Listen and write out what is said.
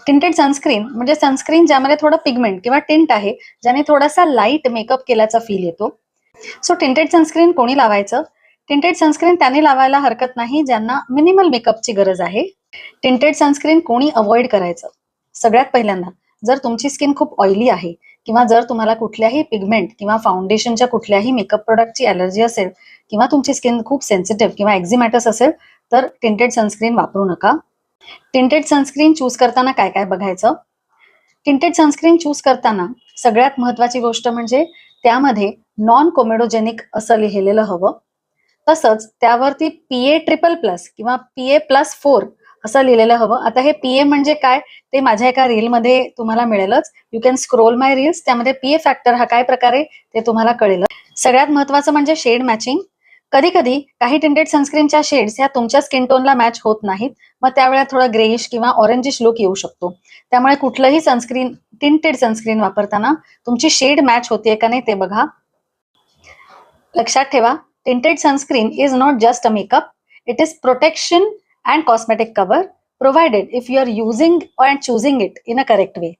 Tinted sunscreen म्हणजे sunscreen ज्यामध्ये थोडं पिगमेंट किंवा टिंट आहे, ज्याने थोडासा लाईट मेकअप केल्याचा फील येतो. सो टिंटेड सनस्क्रीन कोणी लावायचं? टिंटेड सनस्क्रीन त्याने लावायला हरकत नाही ज्यांना मिनिमल मेकअपची गरज आहे. टिंटेड सनस्क्रीन कोणी अवॉइड करायचं? सगळ्यात पहिल्यांदा जर तुमची स्किन खूप ऑइली आहे किंवा जर तुम्हाला कुठल्याही पिगमेंट किंवा फाउंडेशनच्या कुठल्याही मेकअप प्रोडक्टची अलर्जी असेल किंवा तुमची स्किन खूप सेन्सिटिव्ह किंवा एक्झिमॅटस असेल तर टिंटेड सनस्क्रीन वापरू नका. टिंटेड सनस्क्रीन चूज करताना काय काय बघायचं? टिंटेड सनस्क्रीन चूज करताना सगळ्यात महत्वाची गोष्ट म्हणजे त्यामध्ये नॉन कोमेडोजेनिक असं लिहिलेलं हवं. तसंच त्यावरती PA++ किंवा PA+4 असं लिहिलेलं हवं. आता हे PA म्हणजे काय ते माझ्या एका रीलमध्ये तुम्हाला मिळेलच. You can scroll my reels. त्यामध्ये PA फॅक्टर हा काय प्रकारे ते तुम्हाला कळेल. सगळ्यात महत्वाचं म्हणजे शेड मॅचिंग. कधी कधी काही टिंटेड सनस्क्रीनच्या शेड्स ह्या तुमच्या स्किन टोनला मॅच होत नाहीत. मग त्यावेळेला थोडा ग्रेइश किंवा ऑरेंजिश लुक येऊ शकतो. त्यामुळे कुठलंही सनस्क्रीन टिंटेड सनस्क्रीन वापरताना तुमची शेड मॅच होतीये का नाही ते बघा. लक्षात ठेवा, tinted sunscreen is not just a makeup. It is protection and cosmetic cover provided if you are using and choosing it in a correct way.